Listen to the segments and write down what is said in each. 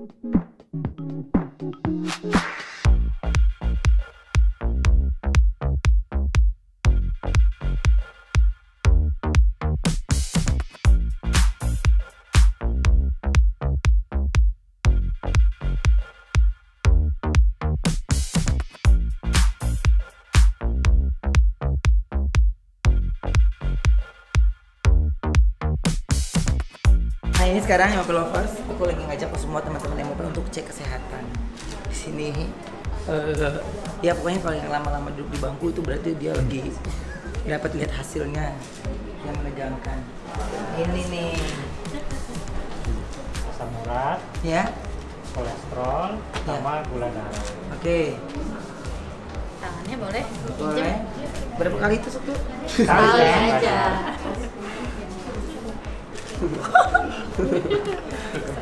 Nah ini sekarang MOP Lovers, aku lagi ngajak semua teman-teman MOP untuk cek kesehatan. Di sini, ya pokoknya kalau yang lama-lama duduk di bangku itu berarti dia lagi dapat lihat hasilnya yang menegangkan. Ini nih, asam urat, ya, kolesterol, sama gula darah. Oke. Tangannya boleh? Boleh. Berapa kali itu tuh? Sekali aja.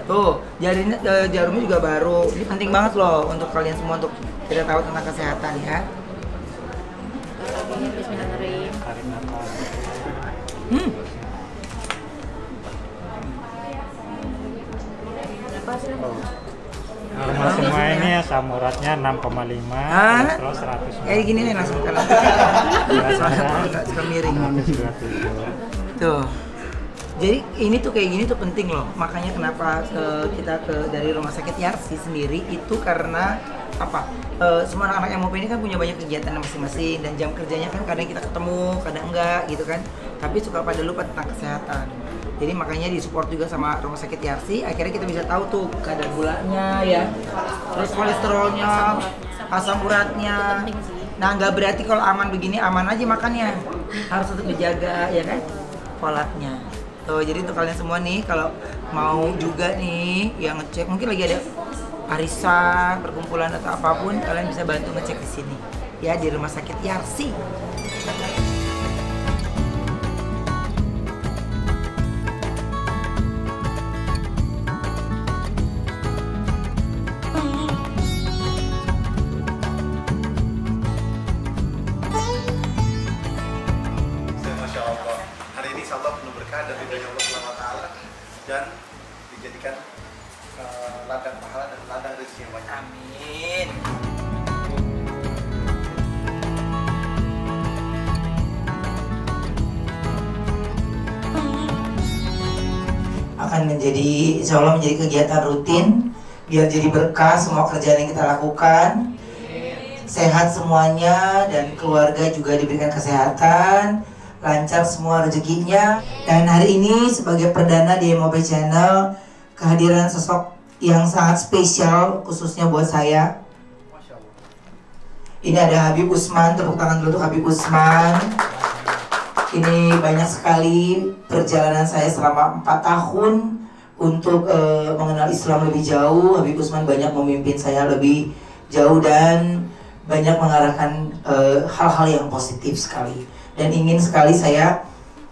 Tuh, jarumnya juga baru. Ini penting banget loh untuk kalian semua untuk kita tahu tentang kesehatan ya. Bismillahirrahmanirrahim. Tarik nafas. Berapa sih? Normal semua ini asam uratnya 6,5, kolesterol 100. Kayak gini nih langsung kalau nggak suka miring. Tuh. Jadi ini tuh kayak gini tuh penting loh. Makanya kenapa kita dari rumah sakit Yarsi sendiri itu karena apa? Semua anak-anak MOP ini kan punya banyak kegiatan masing-masing dan jam kerjanya kan kadang kita ketemu, kadang enggak gitu kan. Tapi suka pada lupa tentang kesehatan. Jadi makanya disupport juga sama rumah sakit Yarsi. Akhirnya kita bisa tahu tuh kadar gulanya ya, terus kolesterolnya, asam uratnya. Nah nggak berarti kalau aman begini aman aja makannya. Harus tetap dijaga ya kan polanya. Tuh, jadi untuk kalian semua nih kalau mau juga nih yang ngecek mungkin lagi ada arisan, perkumpulan atau apapun kalian bisa bantu ngecek di sini ya di rumah sakit Yarsi. Dan ridhonya Allah Subhanahu wa taala dan dijadikan ladang pahala dan ladang rezeki yang banyak. Amin. Akan menjadi insya Allah menjadi kegiatan rutin biar jadi berkah semua kerjaan yang kita lakukan. Sehat semuanya dan keluarga juga diberikan kesehatan, lancar semua rezekinya. Dan hari ini sebagai perdana di MOP Channel, kehadiran sosok yang sangat spesial khususnya buat saya. Ini ada Habib Usman, tepuk tangan dulu untuk Habib Usman. Ini banyak sekali perjalanan saya selama 4 tahun untuk mengenal Islam lebih jauh. Habib Usman banyak memimpin saya lebih jauh dan banyak mengarahkan hal-hal yang positif sekali. Dan ingin sekali saya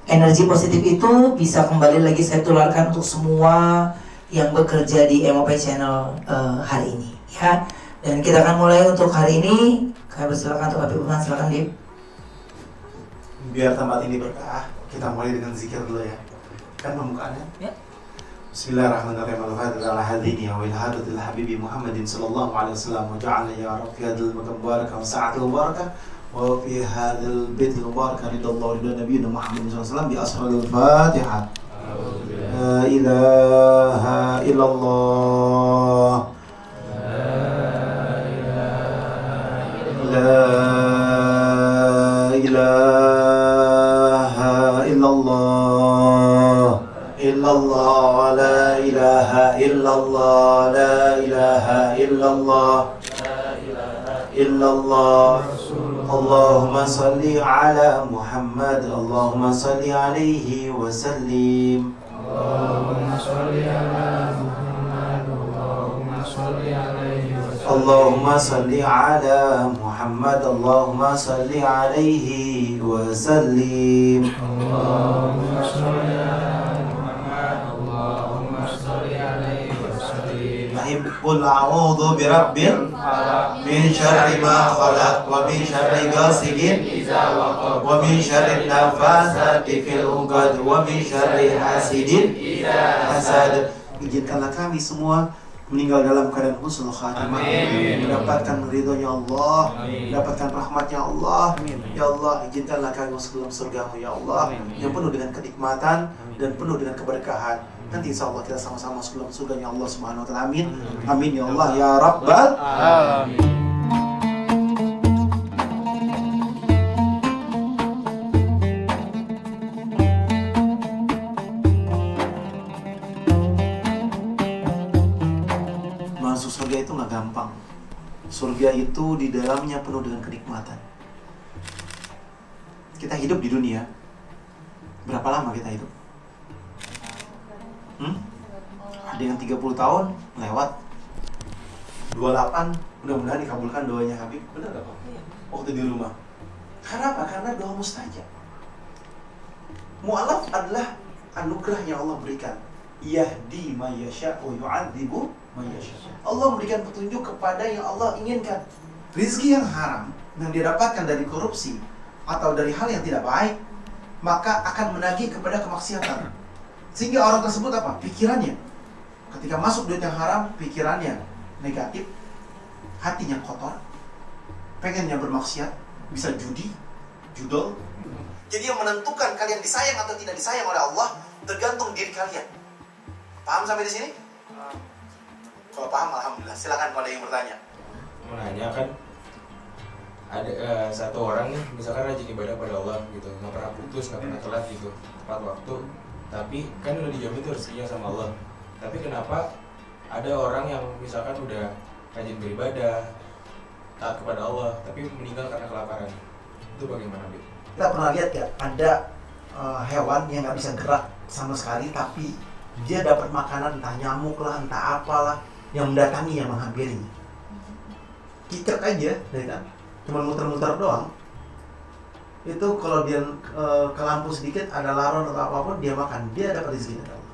energi positif itu bisa kembali lagi saya tularkan untuk semua yang bekerja di MOP Channel hari ini ya. Dan kita akan mulai untuk hari ini. Kami persilakan untuk Habib Usman, silakan Dip. Biar tempat ini berkah, kita mulai dengan zikir dulu ya. Kan pembukaannya? Ya. Bismillahirrahmanirrahim. Al-Fatihah ala hadini wa ila hadatil habibi Muhammadin sallallahu alaihi wasallam wa ja'alna ya Rabb fi hadhil makan barakah wa sa'atil barakah wa fi hadhil baitil mubarakah ridallahu ridha nabiyina Muhammadin sallallahu alaihi wasallam bi asraril Fatihah. La ilaha illallah. La ilaha illallah. Illallah, la ilaha illallah, la ilaha illallah, illallah. Allahumma salli ala Muhammad, Allahumma salli alaihi wa sallim. Allahumma salli ala Muhammad, Allahumma salli alaihi wa sallim. Allahumma salli ala Muhammad, Allahumma salli alaihi wa sallim. Allahumma salli ala Muhammad, Allahumma salli alaihi wa sallim. Qul a'udzu birabbil falaq min syarri ma khalaq wa min syarri ghasiqin idza waqab wa min syarri nafasati fil 'uqad wa min syarri hasidin idza hasad. Izinkanlah kami semua meninggal dalam keadaan husnul khatimah, mendapatkan ridhonya Allah, mendapatkan rahmatnya Allah. Ya Allah, izinkanlah kami masuk dalam surga-Mu ya Allah, yang penuh dengan kenikmatan dan penuh dengan keberkahan. Nanti insya Allah kita sama-sama masuk dalam surganya Allah Subhanahu wa Ta'ala. Amin. Amin ya Allah ya Rabbal Alamin. Masuk surga itu nggak gampang. Surga itu di dalamnya penuh dengan kenikmatan. Kita hidup di dunia, berapa lama kita hidup? Ada yang 30 tahun lewat, 28, mudah-mudahan dikabulkan doanya Habib. Benar gak Pak? Waktu di rumah. Karena apa? Karena doa mustajab. Mu'alaf adalah anugerah yang Allah berikan. Yahdi ma yasha wa yu'adzibu ma yasha. Allah memberikan petunjuk kepada yang Allah inginkan. Rizki yang haram yang dia dapatkan dari korupsi atau dari hal yang tidak baik, maka akan menagih kepada kemaksiatan. Sehingga orang tersebut apa? Pikirannya, ketika masuk duit yang haram, pikirannya negatif, hatinya kotor, pengennya bermaksiat, bisa judi, judol. Jadi yang menentukan kalian disayang atau tidak disayang oleh Allah tergantung diri kalian. Paham sampai di sini? Kalau paham, alhamdulillah. Silakan kalau ada yang bertanya. Mau nanya kan, ada satu orang nih, misalkan rajin ibadah pada Allah gitu, nggak pernah putus, nggak pernah telat gitu, tepat waktu. Tapi kan udah dijamin tuh rezekinya sama Allah. Tapi kenapa ada orang yang misalkan udah rajin beribadah, taat kepada Allah, tapi meninggal karena kelaparan? Itu bagaimana, Bib? Kita pernah lihat ya, ada hewan yang nggak bisa gerak sama sekali, tapi dia dapat makanan, entah nyamuk lah, entah apalah, yang mendatangi, yang menghampirinya. Kicek aja, ya kan? Cuma muter-muter doang. Itu kalau dia ke lampu sedikit, ada laron atau apapun, dia makan, dia dapat rezeki dari Allah.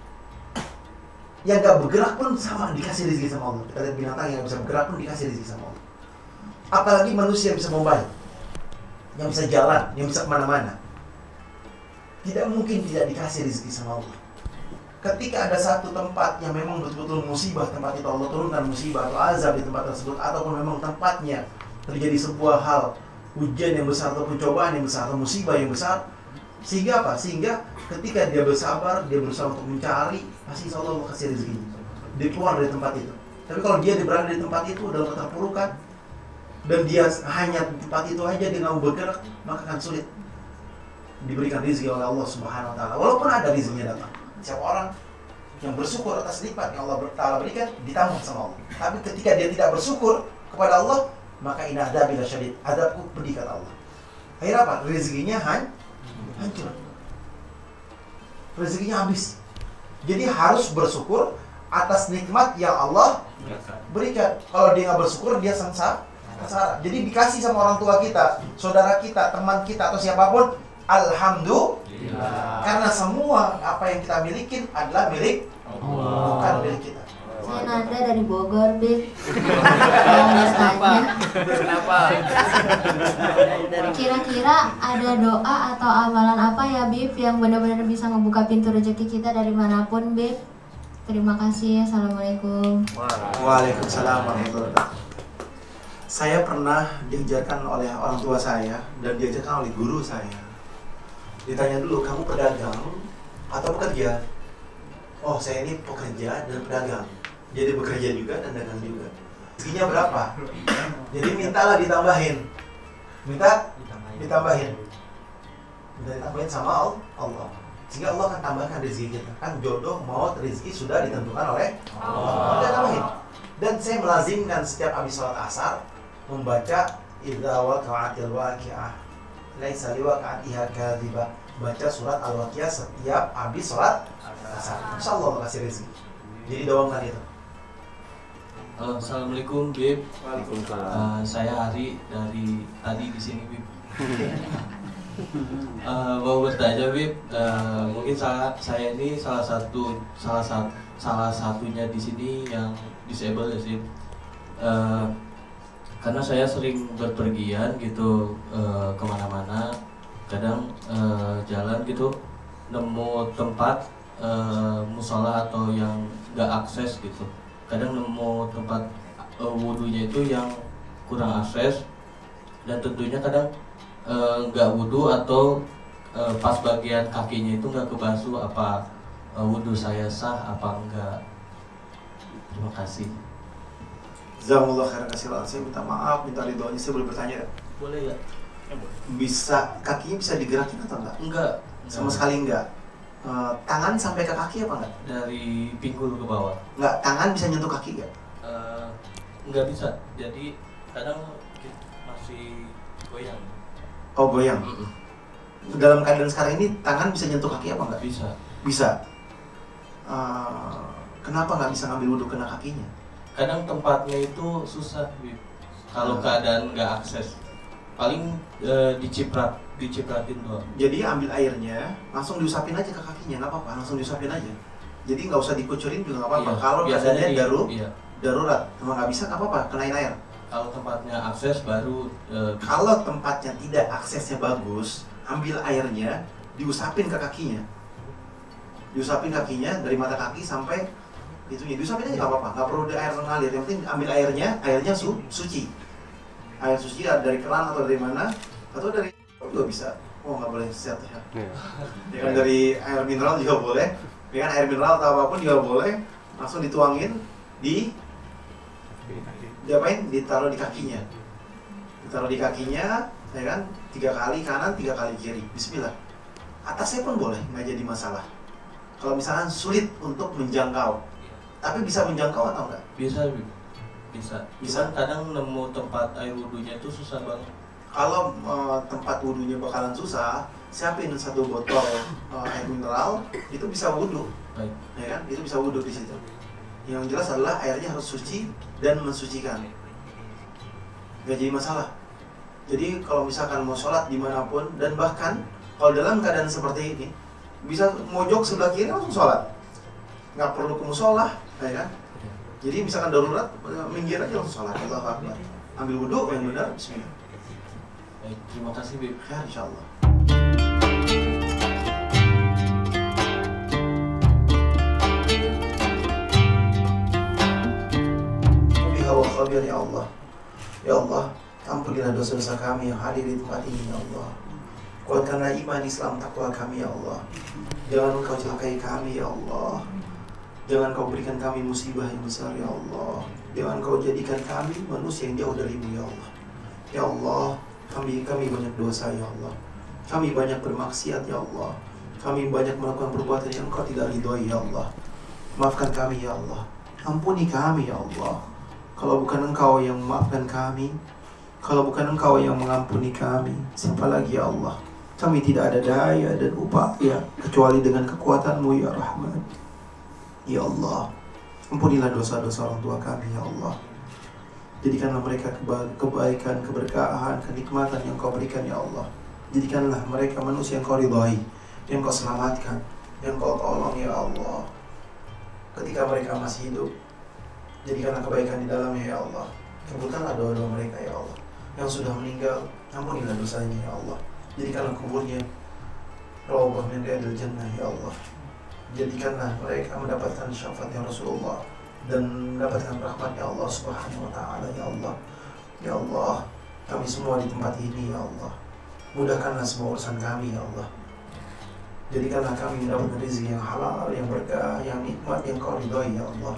Yang gak bergerak pun sama, dikasih rezeki sama Allah. Kita lihat binatang yang bisa bergerak pun dikasih rezeki sama Allah. Apalagi manusia yang bisa mobile, yang bisa jalan, yang bisa kemana-mana, tidak mungkin tidak dikasih rezeki sama Allah. Ketika ada satu tempat yang memang betul-betul musibah, tempat itu Allah turunkan musibah atau azab di tempat tersebut, ataupun memang tempatnya terjadi sebuah hal, ujian yang besar ataupun cobaan yang besar atau musibah yang besar, sehingga apa? Sehingga ketika dia bersabar, dia berusaha untuk mencari, pasti insya Allah kasih rezekinya. Dia keluar dari tempat itu. Tapi kalau dia berada di tempat itu dalam keterpurukan, dan dia hanya di tempat itu aja, dia nggak mau bergerak, maka akan sulit diberikan rezeki oleh Allah Subhanahu Wa Taala. Walaupun ada rezekinya datang. Siapa orang yang bersyukur atas nikmat yang Allah Ta'ala berikan, ditambah sama Allah. Tapi ketika dia tidak bersyukur kepada Allah, maka inna adzabi lasyadid, azabku pedih kata Allah. Akhirnya apa? Rezekinya hancur. Rezekinya habis. Jadi harus bersyukur atas nikmat yang Allah berikan. Kalau dia nggak bersyukur, dia sengsara. Jadi dikasih sama orang tua kita, saudara kita, teman kita, atau siapapun, alhamdulillah. Karena semua apa yang kita miliki adalah milik Allah, bukan milik kita. Saya Nanda dari Bogor, Bib. Kenapa? Kira-kira ada doa atau amalan apa ya, Bib, yang benar-benar bisa ngebuka pintu rezeki kita dari manapun, Bib? Terima kasih. Assalamualaikum. Waalaikumsalam warahmatullahi wabarakatuh. Saya pernah diajarkan oleh orang tua saya dan diajarkan oleh guru saya. Ditanya dulu, kamu pedagang atau pekerja? Oh, saya ini pekerja dan pedagang. Jadi bekerja juga dan dagang juga. Rezekinya berapa? Jadi mintalah ditambahin. Minta ditambahin. Minta ditambahin sama Allah. Sehingga Allah akan tambahkan rezeki kita. Kan jodoh, maut, rezeki sudah ditentukan oleh Allah. Kita tambahin. Dan saya melazimkan setiap habis sholat asar membaca idza waqa'atil waqi'ah laisa liwaqa'atiha kadhibah. Baca surat Al-Waqiah setiap habis sholat asar. Insyaallah kasih rezeki. Jadi doakan itu. Assalamualaikum, Bib. Waalaikumsalam. Saya Ari dari tadi di sini, Bib. Mau bertanya, Bib. Mungkin saya ini salah satunya di sini yang disable ya sih. Karena saya sering berpergian gitu kemana-mana. Kadang jalan gitu nemu tempat musola atau yang nggak akses gitu. kadang nemu tempat wudhunya itu yang kurang akses, dan tentunya kadang nggak wudhu atau pas bagian kakinya itu nggak kebasuh. Apa wudhu saya sah apa enggak? Terima kasih. Jazakumullah khairan katsiran. Saya minta maaf, minta ridhonya. Saya boleh bertanya? Boleh ya? Bisa, kakinya bisa digerakin atau enggak? Enggak. Sama sekali enggak. Tangan sampai ke kaki apa enggak? Dari pinggul ke bawah. Enggak, tangan bisa nyentuh kaki enggak? Enggak bisa. Jadi kadang masih goyang. Oh, goyang. Dalam keadaan sekarang ini tangan bisa nyentuh kaki apa enggak? Bisa. Bisa. Kenapa nggak bisa ngambil wudhu kena kakinya? Kadang tempatnya itu susah, kalau keadaan nggak akses. Paling dicipratin doang. Jadi ambil airnya, langsung diusapin aja ke kakinya, nggak apa-apa, langsung diusapin aja. Jadi nggak usah dikucurin juga nggak apa-apa. Iya, Kalau keadaannya iya. darurat, emang nggak bisa nggak apa-apa, kenain air. Kalau tempatnya akses baru. Kalau tempatnya tidak aksesnya bagus, ambil airnya, diusapin ke kakinya. Diusapin kakinya dari mata kaki sampai itunya, diusapin aja nggak apa-apa, nggak perlu air mengalir. Yang penting ambil airnya suci. Air suci dari keran atau dari mana, atau dari juga bisa. Oh nggak boleh set ya. Ya kan dari air mineral juga boleh. Ya kan air mineral atau apapun juga boleh. Langsung dituangin diapain? Ditaruh di kakinya. Ditaruh di kakinya, ya kan? 3 kali kanan, 3 kali kiri. Bismillah. Atasnya pun boleh, nggak jadi masalah. Kalau misalkan sulit untuk menjangkau, tapi bisa menjangkau atau enggak? Bisa. Cuman kadang nemu tempat air wudhunya itu susah banget. Kalau tempat wudhunya bakalan susah, siapin 1 botol air mineral, itu bisa wudhu. Baik. Ya kan? Itu bisa wudhu di situ. Yang jelas adalah airnya harus suci dan mensucikan. Nggak jadi masalah. Jadi kalau misalkan mau sholat dimanapun, dan bahkan kalau dalam keadaan seperti ini, bisa mojok sebelah kiri langsung sholat, nggak perlu ke musola, ya kan? Jadi misalkan darurat, minggir aja langsung sholat. Allahu Akbar. Ambil wudhu yang benar, bismillah. Baik, terima kasih Bib. Ya, insyaallah. Biha wa khabir ya Allah. Ya Allah, ampunilah dosa-dosa kami yang hadir di tempat ini ya Allah. Kuatkanlah iman Islam takwa kami ya Allah. Jangan Engkau celakai kami ya Allah. Jangan Kau berikan kami musibah yang besar ya Allah. Jangan Kau jadikan kami manusia yang jauh darimu ya Allah. Ya Allah, kami banyak dosa ya Allah. Kami banyak bermaksiat ya Allah. Kami banyak melakukan perbuatan yang Engkau tidak ridhoi ya Allah. Maafkan kami ya Allah. Ampuni kami ya Allah. Kalau bukan Engkau yang memaafkan kami, kalau bukan Engkau yang mengampuni kami, siapa lagi ya Allah? Kami tidak ada daya dan upaya kecuali dengan kekuatan-Mu ya Rahman. Ya Allah, ampunilah dosa-dosa orang tua kami ya Allah. Jadikanlah mereka kebaikan, keberkahan, kenikmatan yang Kau berikan ya Allah. Jadikanlah mereka manusia yang Kau ridhai, yang Kau selamatkan, yang Kau tolong ya Allah. Ketika mereka masih hidup, jadikanlah kebaikan di dalamnya ya Allah. Kabulkanlah doa-doa mereka ya Allah. Yang sudah meninggal, ampunilah dosanya ya Allah. Jadikanlah kuburnya rawbah min riyadil jannah ya Allah. Jadikanlah mereka mendapatkan syafaatnya Rasulullah dan mendapatkan rahmatnya Allah Subhanahu wa taala ya Allah. Ya Allah, kami semua di tempat ini ya Allah. Mudahkanlah semua urusan kami ya Allah. Jadikanlah kami mendapatkan rezeki yang halal, yang berkah, yang nikmat, yang Kau ridhoi ya Allah.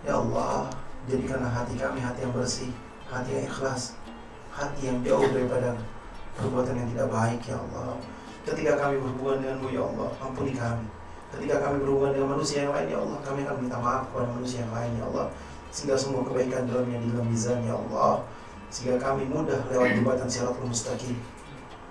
Ya Allah, jadikanlah hati kami hati yang bersih, hati yang ikhlas, hati yang jauh daripada perbuatan yang tidak baik ya Allah. Ketika kami berhubungan dengan-Mu ya Allah, ampuni kami. Ketika kami berhubungan dengan manusia yang lain ya Allah, kami akan minta maaf kepada manusia yang lain ya Allah. Sehingga semua kebaikan dalamnya di dalam mizan ya Allah. Sehingga kami mudah lewat jembatan Shiratul Mustaqim.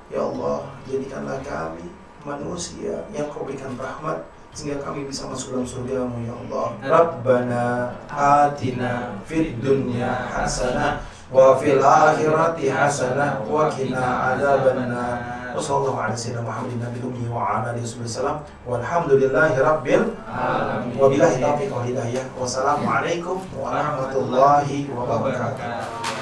Ya Allah, jadikanlah kami manusia yang Kau berikan rahmat sehingga kami bisa masuk dalam surga-Mu ya Allah. Rabbana atina fid dunya hasanah wa fil akhirati hasanah wa qina adzabannar. Wassallallahu ala sayyidina Muhammadin nabiyil ummi wa ala alihi wasallam. Walhamdulillahi rabbil alamin. Wabillahi taufiq wal hidayah. Wassalamualaikum warahmatullahi wabarakatuh.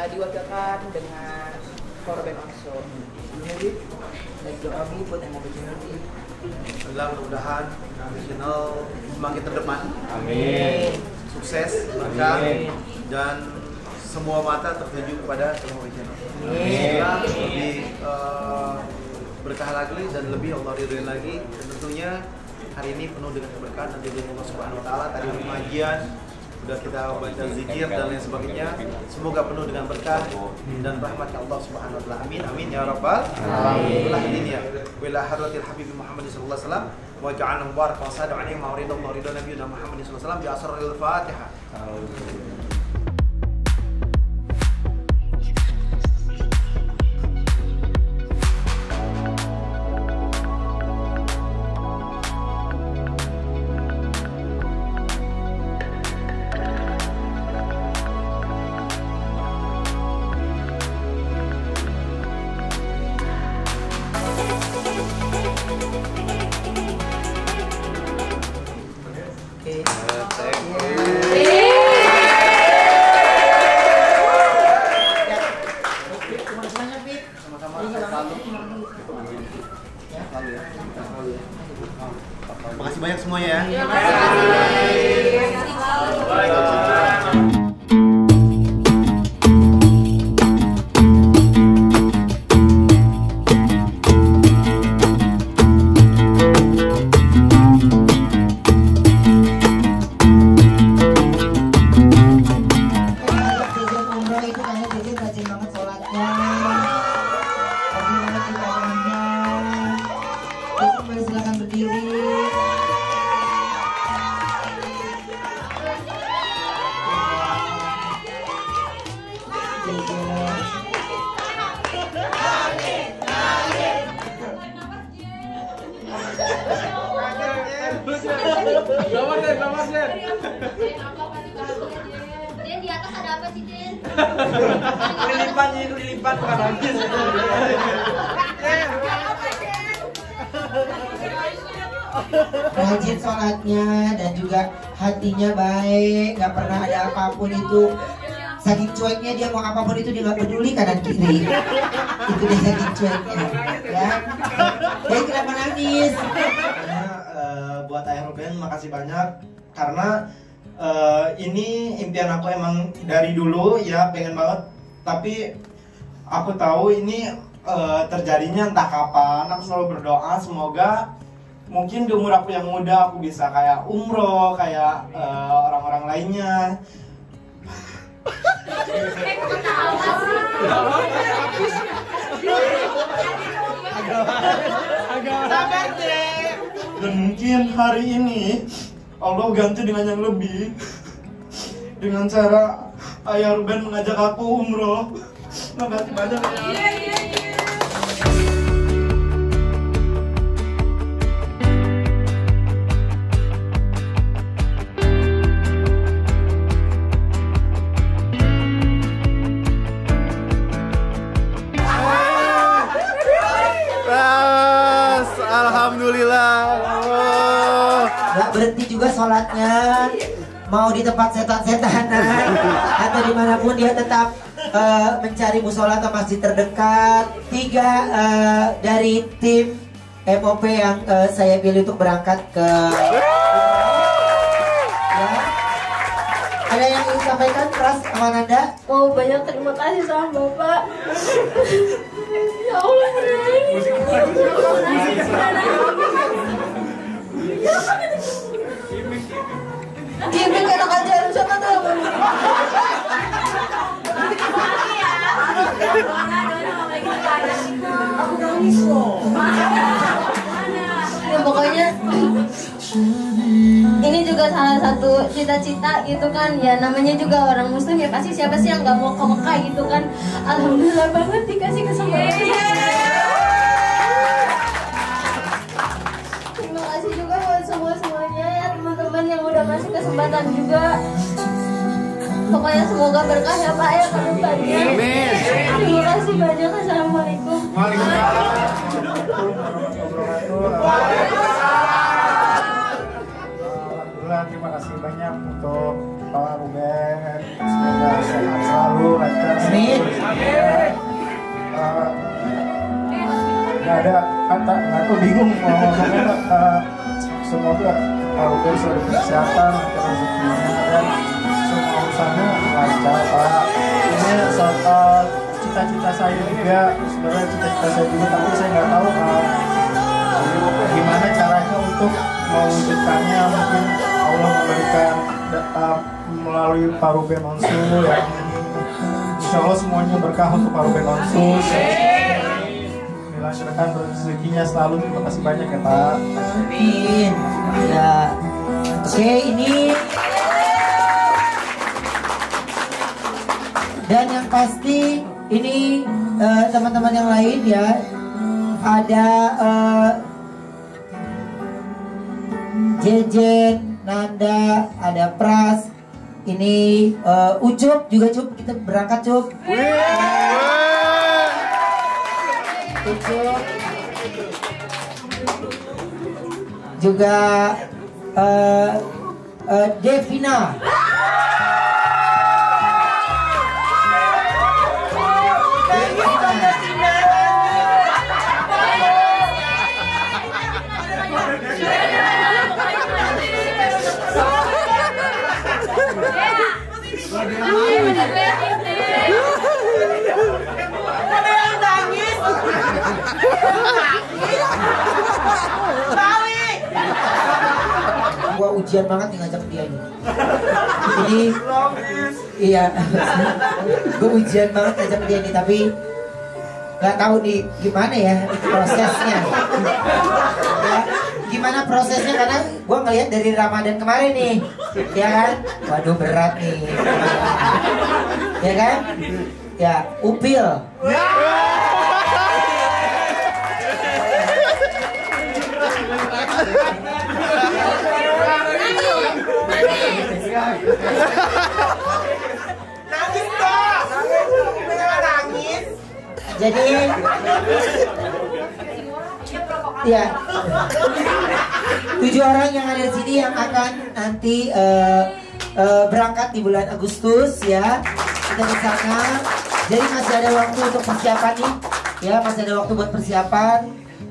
diwakilkan dengan korban langsung. Dan doa Bi buat yang mau berjalan Bi. Mudah-mudahan Nasional semakin terdepan. Amin. Sukses, berkah, dan semua mata tertuju kepada Nasional. Semoga lebih berkah lagi dan lebih Allah ridhoin lagi. Dan tentunya hari ini penuh dengan keberkahan dan ridho Allah Subhanahu Wa Taala. Tadi pengajian sudah kita baca zikir dan lain sebagainya. Semoga penuh dengan berkah dan rahmat Allah Subhanahu Wa Taala. Amin amin ya rabbal alamin. Ya. Wila hadratil Habib Muhammad sallallahu alaihi wasallam wa ja'alna mubarakan wa sadu alaihi wa ridha nabiyina Muhammad sallallahu alaihi wasallam bi asraril Fatihah. Makasih banyak semuanya ya. Silakan berdiri. Den, di atas ada apa sih, Den? Dilipat bukan habis. Rajin sholatnya dan juga hatinya baik, nggak pernah ada apapun itu. Saking cueknya dia mau apapun itu dia nggak peduli kanan kiri. Itu dia saking cueknya, ya. Dia kenapa nangis? Buat Ayah Ruben makasih banyak karena ini impian aku emang dari dulu ya, pengen banget, tapi aku tahu ini terjadinya entah kapan. Aku selalu berdoa semoga mungkin di umur aku yang muda aku bisa kayak umroh kayak orang-orang lainnya. Dan mungkin hari ini Allah ganti dengan yang lebih, dengan cara Ayah Ruben mengajak aku umroh. Makasih banyak ya. Alhamdulillah. Gak berhenti juga sholatnya, mau di tempat setan-setanan atau dimanapun dia tetap mencari musola atau masjid terdekat. 3 dari tim MOP yang saya pilih untuk berangkat ke ya. Ada yang ingin sampaikan, Pras Amananda? Mau banyak terima kasih sama Bapak. Ya Allah, Gimik enak aja, siapa tuh? Aku nangis loh. Ya pokoknya ini juga salah satu cita-cita gitu kan, ya namanya juga orang muslim ya, pasti siapa sih yang nggak mau ke Mekah gitu kan. Alhamdulillah banget dikasih kesempatan. Terima kasih juga buat semuanya ya teman-teman yang udah kasih kesempatan juga. Pokoknya semoga berkah ya Pak ya ke depannya. Amin. Terima kasih banyak. Assalamualaikum. Alhamdulillah, terima kasih banyak untuk Pak Ruben. Semoga sehat selalu, sehat-sehat. Amin. Nggak ada kata, aku bingung mau ngomongnya. Semoga Pak Ruben selalu kesehatan, rezekinya dan semua urusannya lancar Pak. Ini soal cita-cita saya juga, sebenarnya cita-cita saya juga, tapi saya nggak tahu gimana caranya untuk mewujudkannya. Mungkin Allah memberikan melalui Pak Ruben Onsu ya. Insya Allah semuanya berkah untuk Pak Ruben Onsu. Dilancarkan rezekinya selalu. Terima kasih banyak ya Pak. Amin. Ya. Oke, ini dan yang pasti ini teman-teman yang lain ya, ada Jejen, Nanda, ada Pras, ini Ucup juga Cup, kita berangkat Cup. Ucup juga Devina. Gua ujian banget nih ngajak dia ini. Ini iya, gua ujian banget ngajak dia nih, tapi nggak tahu nih gimana ya prosesnya. Ya, gimana prosesnya karena gua ngelihat dari Ramadan kemarin nih, ya kan? Waduh berat nih, ya kan? Ya upil. Nangis dong, nangis. Jadi, ya 7 orang yang ada di sini yang akan nanti berangkat di bulan Agustus ya. Kita di sana. Jadi masih ada waktu untuk persiapan nih, ya masih ada waktu buat persiapan.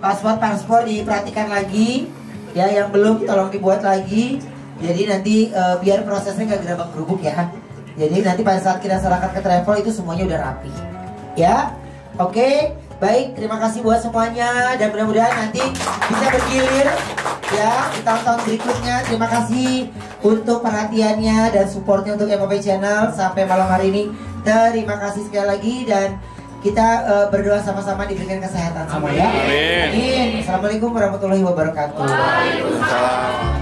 Paspor diperhatikan lagi, ya yang belum tolong dibuat lagi. Jadi nanti biar prosesnya gak gerabak gerubuk ya. Jadi nanti pada saat kita serahkan ke travel itu semuanya udah rapi. Ya, oke, baik. Terima kasih buat semuanya dan mudah-mudahan nanti bisa bergilir ya di tahun-tahun berikutnya. Terima kasih untuk perhatiannya dan supportnya untuk MOP Channel sampai malam hari ini. Terima kasih sekali lagi dan kita berdoa sama-sama diberikan kesehatan semua ya. Amin. Assalamualaikum warahmatullahi wabarakatuh. Waalaikumsalam.